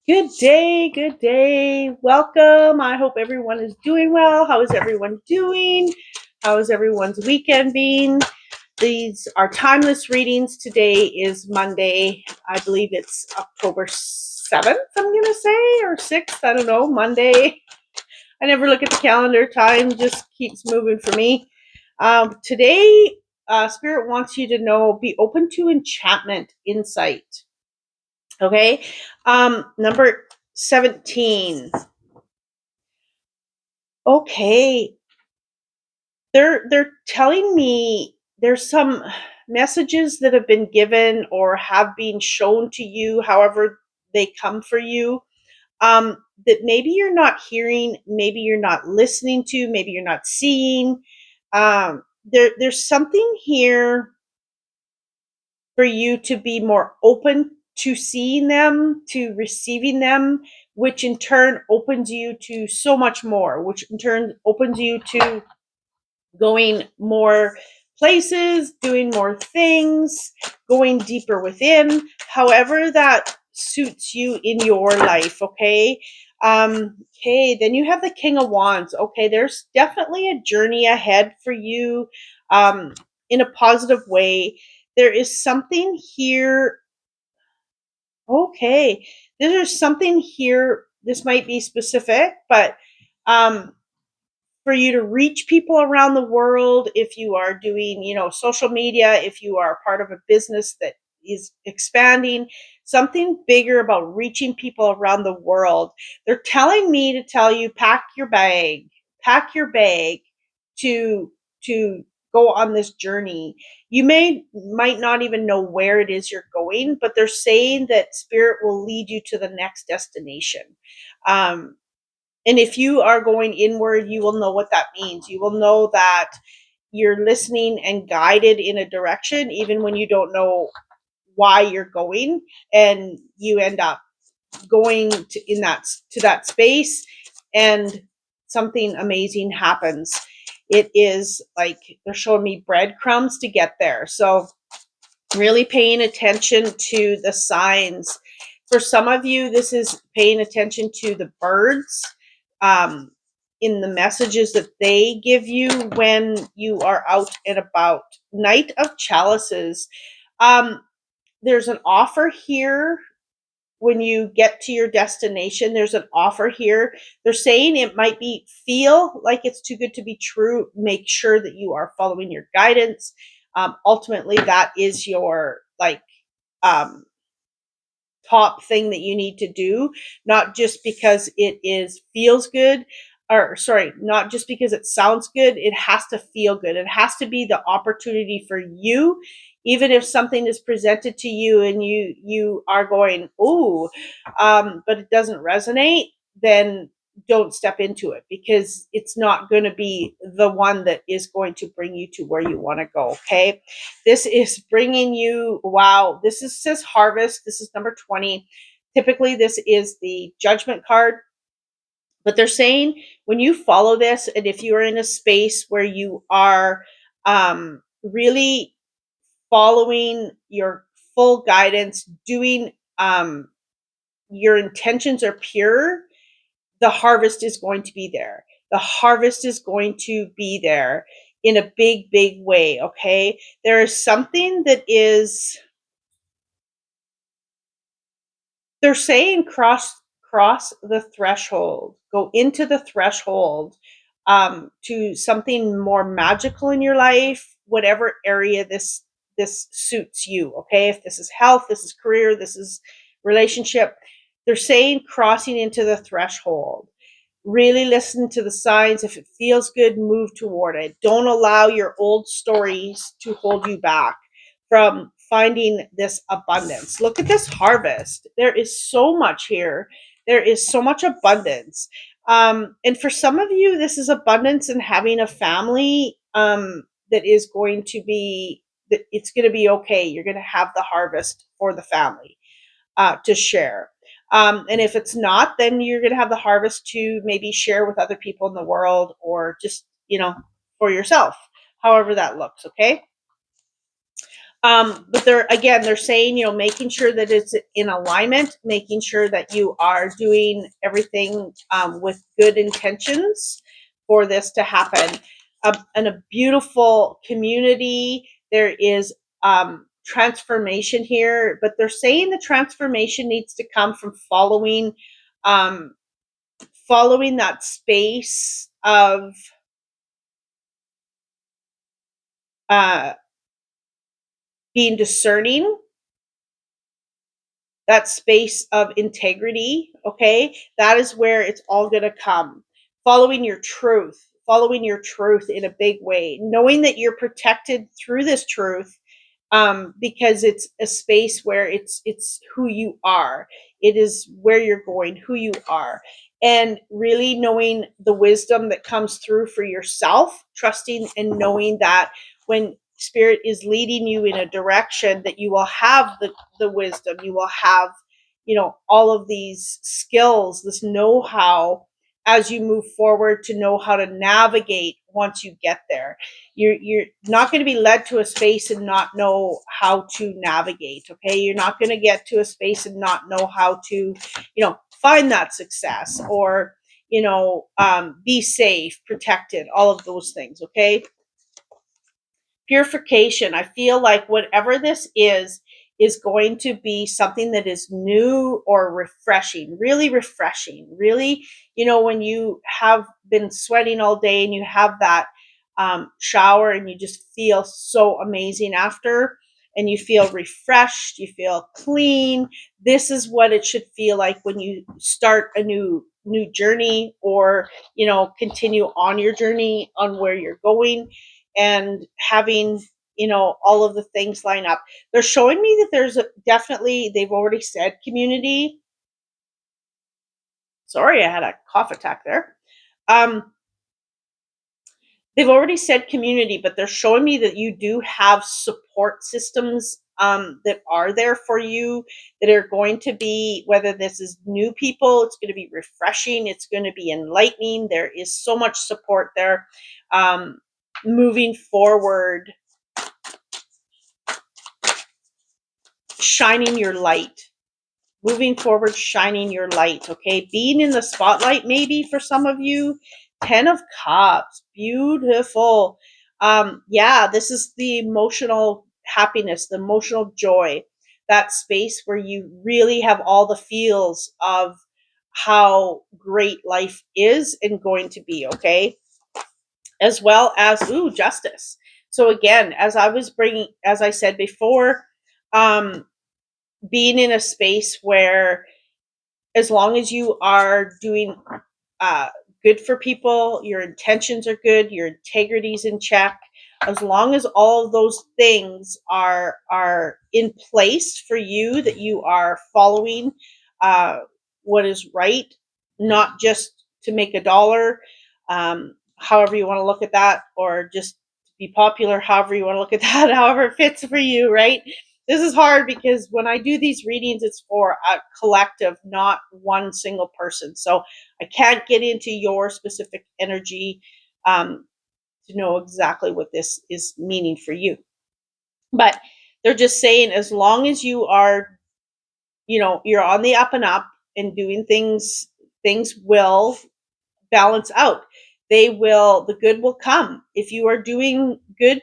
Good day, good day. Welcome. I hope everyone is doing well. How is everyone doing? How is everyone's weekend been? These are timeless readings. Today is Monday. I believe it's October 7th, I'm going to say, or 6th. I don't know. Monday. I never look at the calendar. Time just keeps moving for me. Today, Spirit wants you to know, be open to enchantment, insight. Okay. Number 17. Okay. They're telling me there's some messages that have been given or have been shown to you, however they come for you, that maybe you're not hearing, maybe you're not listening to, maybe you're not seeing. There's something here for you to be more open to seeing them, to receiving them, which in turn opens you to so much more, which in turn opens you to going more places, doing more things, going deeper within, however that suits you in your life, okay? Okay, then you have the King of Wands. Okay, there's definitely a journey ahead for you in a positive way. There is something here. Okay, there's something here. This might be specific, but um, for you to reach people around the world, if you are doing, social media, if you are part of a business that is expanding, something bigger about reaching people around the world. They're telling me to tell you, pack your bag to to go on this journey. You might not even know where it is you're going, but they're saying that spirit will lead you to the next destination. Um, and if you are going inward, you will know what that means. You will know that you're listening and guided in a direction, even when you don't know why you're going, and you end up going to that space, and something amazing happens. It is like they're showing me breadcrumbs to get there. So really paying attention to the signs. For some of you, this is paying attention to the birds, um, in the messages that they give you when you are out and about. Knight of Chalices. Um, there's an offer here when you get to your destination. There's an offer here. They're saying it might be feel like it's too good to be true. Make sure that you are following your guidance. Ultimately, that is your um, top thing that you need to do, not just because it is feels good, or sorry, not just because it sounds good. It has to feel good. It has to be the opportunity for you. Even if something is presented to you and you are going, ooh, but it doesn't resonate, then don't step into it, because it's not going to be the one that is going to bring you to where you want to go. Okay, this is bringing you, wow, says harvest. This is number 20. Typically this is the judgment card, but they're saying when you follow this, and if you are in a space where you are really following your full guidance, doing your intentions are pure, the harvest is going to be there. The harvest is going to be there in a big, big way. Okay. There is something that is, they're saying cross the threshold, go into the threshold, to something more magical in your life, whatever area this suits you. Okay. If this is health, this is career, this is relationship, they're saying crossing into the threshold. Really listen to the signs. If it feels good, move toward it. Don't allow your old stories to hold you back from finding this abundance. Look at this harvest. There is so much here. There is so much abundance. And for some of you, this is abundance in having a family, that is going to be, that it's going to be okay. You're going to have the harvest for the family, to share. And if it's not, then you're going to have the harvest to maybe share with other people in the world, or just, for yourself, however that looks. Okay. But they're saying, making sure that it's in alignment, making sure that you are doing everything with good intentions for this to happen. And a beautiful community. There is transformation here, but they're saying the transformation needs to come from um, following that space of uh, being discerning, that space of integrity. Okay, that is where it's all going to come. Following your truth in a big way, knowing that you're protected through this truth, because it's a space where it's who you are. It is where you're going, who you are, and really knowing the wisdom that comes through for yourself, trusting and knowing that when spirit is leading you in a direction, that you will have the wisdom, you will have, all of these skills, this know-how, as you move forward, to know how to navigate once you get there. You're not going to be led to a space and not know how to navigate. Okay, you're not going to get to a space and not know how to, find that success, or be safe, protected, all of those things. Okay, purification. I feel like whatever this is going to be something that is new or refreshing, really refreshing, really, when you have been sweating all day and you have that shower and you just feel so amazing after, and you feel refreshed, you feel clean. This is what it should feel like when you start a new journey, or continue on your journey on where you're going, and having all of the things line up. They're showing me that definitely, they've already said community. Sorry, I had a cough attack there. They've already said community, but they're showing me that you do have support systems that are there for you, that are going to be, whether this is new people, it's going to be refreshing, it's going to be enlightening. There is so much support there. Moving forward, shining your light. Moving forward, shining your light. Okay, being in the spotlight, maybe for some of you. 10 of Cups, beautiful. Yeah, this is the emotional happiness, the emotional joy, that space where you really have all the feels of how great life is and going to be. Okay, as well as justice. So again, as I said before, um being in a space where, as long as you are doing uh, good for people, your intentions are good, your integrity's in check, as long as all of those things are in place for you, that you are following uh, what is right, not just to make a dollar, however you want to look at that, or just be popular, however you want to look at that, however it fits for you, right? This is hard because when I do these readings, it's for a collective, not one single person. So I can't get into your specific energy to know exactly what this is meaning for you. But they're just saying, as long as you are, you're on the up and up and doing things will balance out. The good will come. If you are doing good,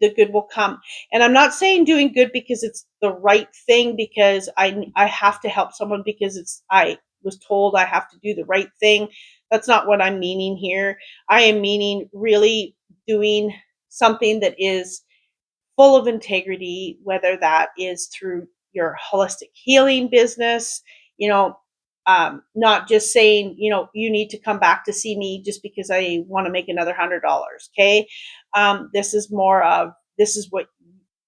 the good will come. And I'm not saying doing good because it's the right thing, because I have to help someone because I was told I have to do the right thing. That's not what I'm meaning here. I am meaning really doing something that is full of integrity, whether that is through your holistic healing business, you know, not just saying, you need to come back to see me just because I want to make another $100. Okay. This is more of, this is what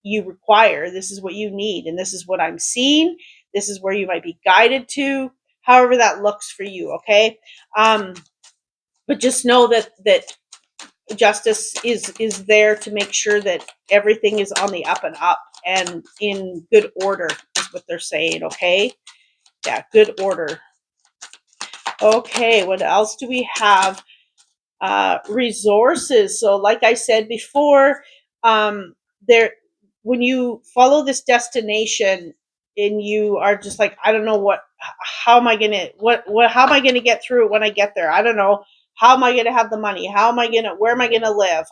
you require. This is what you need. And this is what I'm seeing. This is where you might be guided to, however that looks for you. Okay. But just know that justice is there to make sure that everything is on the up and up and in good order, is what they're saying. Okay, yeah, good order. Okay, what else do we have? Resources. So like I said before, there when you follow this destination and you are just like, I don't know how am I gonna, how am I gonna get through it when I get there? I don't know. How am I going to have the money? Where am I going to live?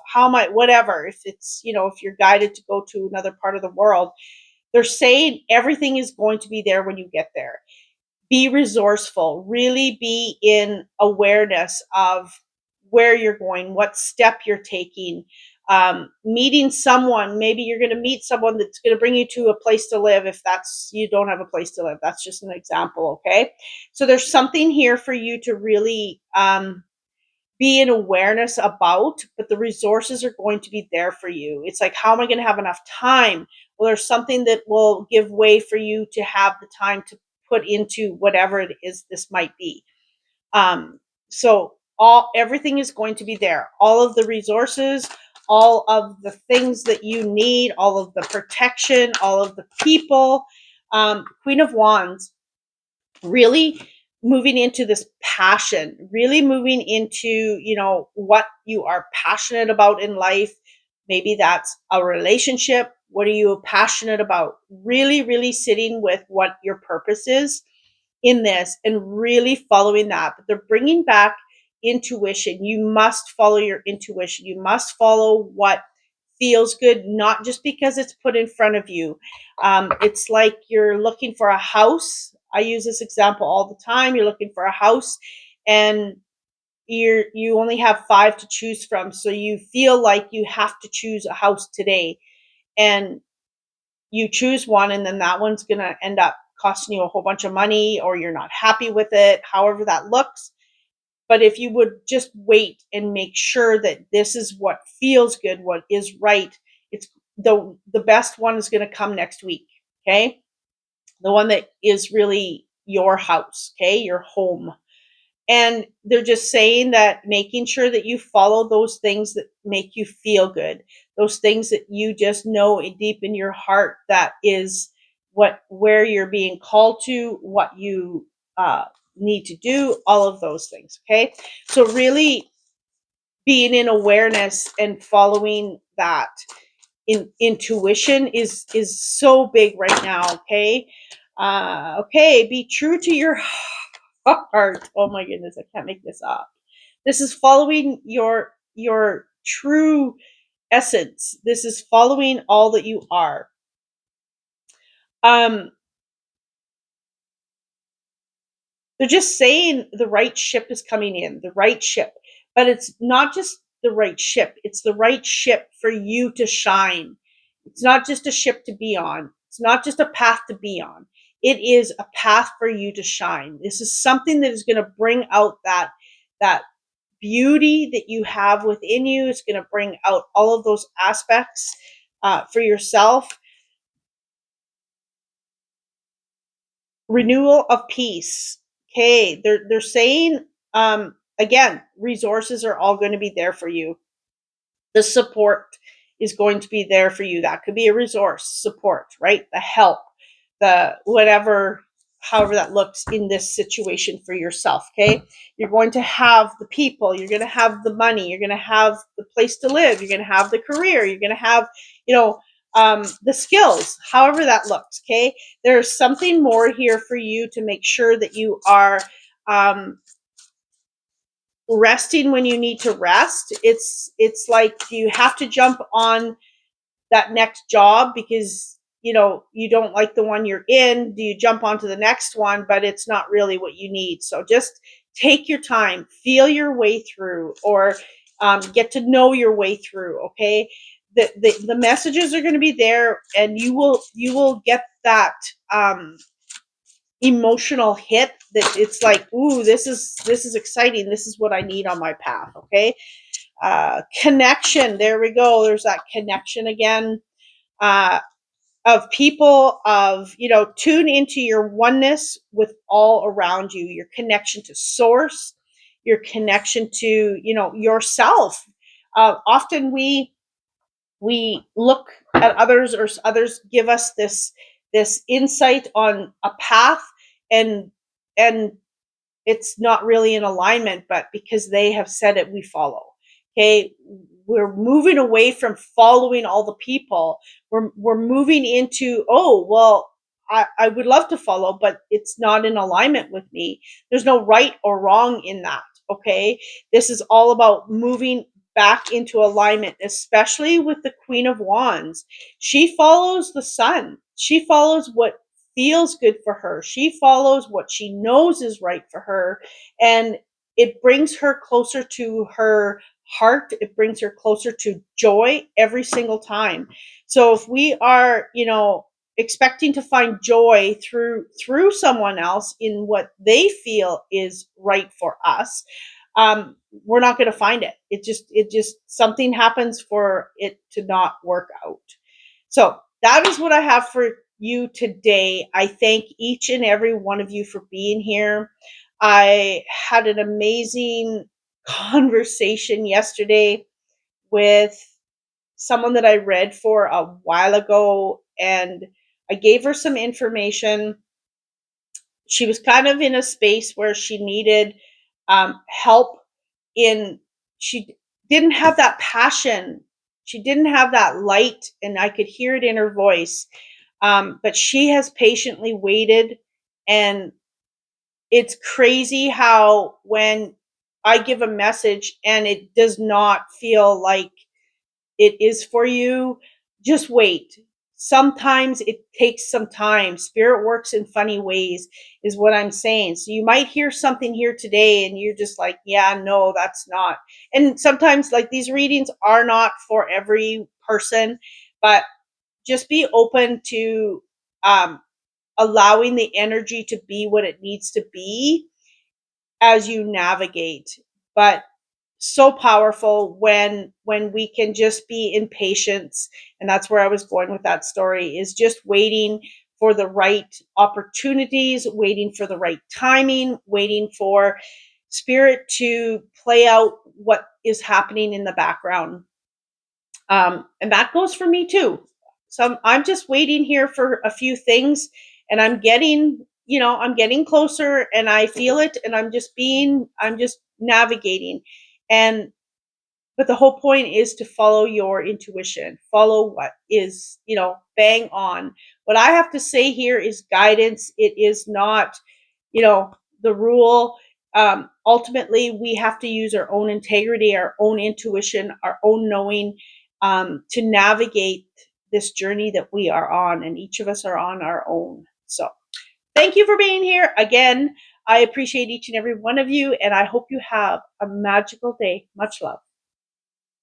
Whatever. If it's, if you're guided to go to another part of the world, they're saying everything is going to be there when you get there. Be resourceful, really be in awareness of where you're going, what step you're taking. Meeting someone, maybe you're going to meet someone that's going to bring you to a place to live. If that's, you don't have a place to live, that's just an example. Okay. So there's something here for you to really, be in awareness about, but the resources are going to be there for you. It's like, how am I going to have enough time? Well, there's something that will give way for you to have the time to put into whatever it is this might be. So everything is going to be there. All of the resources, all of the things that you need, all of the protection, all of the people. Queen of Wands, really moving into this passion, really moving into, what you are passionate about in life. Maybe that's a relationship. What are you passionate about? Really, really sitting with what your purpose is in this and really following that. But they're bringing back intuition. You must follow your intuition. You must follow what feels good, not just because it's put in front of you. It's like you're looking for a house. I use this example all the time. You're looking for a house and you only have 5 to choose from. So you feel like you have to choose a house today, and you choose one, and then that one's going to end up costing you a whole bunch of money, or you're not happy with it, however that looks. But if you would just wait and make sure that this is what feels good, what is right, it's the best one is going to come next week. Okay. The one that is really your house. Okay. Your home. And they're just saying that making sure that you follow those things that make you feel good, those things that you just know deep in your heart that is where you're being called to, what you need to do, all of those things. Okay. So really being in awareness and following that intuition is so big right now. Okay. Okay. Be true to your heart. Oh my goodness, I can't make this up. This is following your true essence. This is following all that you are. Um, they're just saying the right ship is coming in, the right ship. But it's not just the right ship, it's the right ship for you to shine. It's not just a ship to be on. It's not just a path to be on. It is a path for you to shine. This is something that is going to bring out that beauty that you have within you. It's going to bring out all of those aspects for yourself. Renewal of peace. Okay, they're saying again, resources are all going to be there for you. The support is going to be there for you. That could be a resource, support, right? The help, the whatever, however that looks in this situation for yourself. Okay. You're going to have the people, you're going to have the money, you're going to have the place to live, you're going to have the career, you're going to have, the skills, however that looks. Okay. There's something more here for you to make sure that you are, resting when you need to rest. It's like you have to jump on that next job because you don't like the one you're in. Do you jump onto the next one, but it's not really what you need? So just take your time, feel your way through, or get to know your way through. Okay. The messages are going to be there, and you will get that emotional hit that it's like, ooh, this is exciting, this is what I need on my path. Okay. Connection, there we go, there's that connection again, of people, of tune into your oneness with all around you, your connection to source, your connection to yourself. Often we look at others, or others give us this insight on a path, and and it's not really in alignment, but because they have said it, we follow. Okay. we're moving away from following all the people. We're moving into, oh, well, I would love to follow, but it's not in alignment with me. There's no right or wrong in that. Okay. This is all about moving back into alignment, especially with the Queen of Wands. She follows the sun. She follows what feels good for her. She follows what she knows is right for her. And it brings her closer to her heart. It brings her closer to joy every single time. So if we are, expecting to find joy through someone else in what they feel is right for us, we're not going to find it. It just something happens for it to not work out. So that is what I have for you today. I thank each and every one of you for being here. I had an amazing conversation yesterday with someone that I read for a while ago, and I gave her some information. She was kind of in a space where she needed help in, she didn't have that passion. She didn't have that light, and I could hear it in her voice. But she has patiently waited, and it's crazy how when I give a message and it does not feel like it is for you, just wait. Sometimes it takes some time. Spirit works in funny ways, is what I'm saying. So you might hear something here today and you're just like, yeah, no, that's not. And sometimes, like, these readings are not for every person, but just be open to um, allowing the energy to be what it needs to be as you navigate. But so powerful when we can just be in patience, and that's where I was going with that story, is just waiting for the right opportunities, waiting for the right timing, waiting for spirit to play out what is happening in the background. And that goes for me too. So I'm just waiting here for a few things, and I'm getting closer, and I feel it, and I'm just navigating. And but the whole point is to follow your intuition, follow what is, bang on. What I have to say here is guidance. It is not, you know, the rule. Ultimately, we have to use our own integrity, our own intuition, our own knowing, to navigate this journey that we are on, and each of us are on our own. So thank you for being here again. I appreciate each and every one of you, and I hope you have a magical day. Much love.